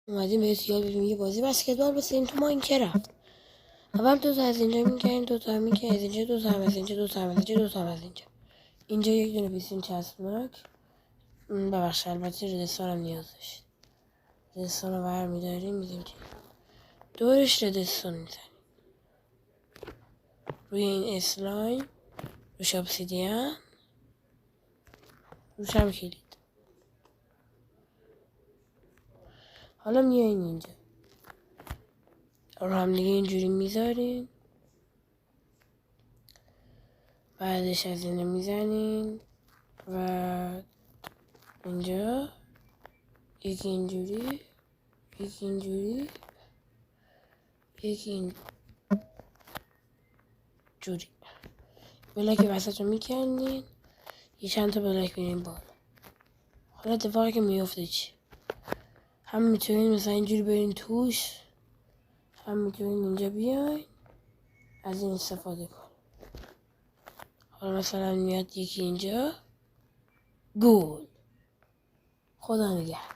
اومدیم بهت یاد بدیم یه بازی بسکتبال بسازیم تو ماینکرافت. اول دو تا از اینجا میگیریم، دو تا میگیریم از اینجا، دو تا هم از اینجا، دو تا هم از اینجا، دو تا هم از اینجا. اینجا یک دونه بیسیم چسبناک. ببخشید البته ردستان هم نیاز داشت. ردستان رو برمیداریم میدیم که دورش ردستان میزنیم. روی این اسلایم، روش ابسیدیان، روش هم کلید. حالا میایین اینجا رو هم دیگه اینجوری میذاریم. بعدش از اینو میزنین و اینجا یکی اینجوری، یکی اینجوری، یکی اینجوری. بلاک وسط رو میکندین، یه چند تا بلاک میرین بالا. حالا اتفاقی که میفته چی؟ هم میتونین مثلا اینجوری برین توش، هم میتونین اینجا بیاین از این استفاده کن. حالا مثلا میاد یکی اینجا، گل. خدا نگهدار.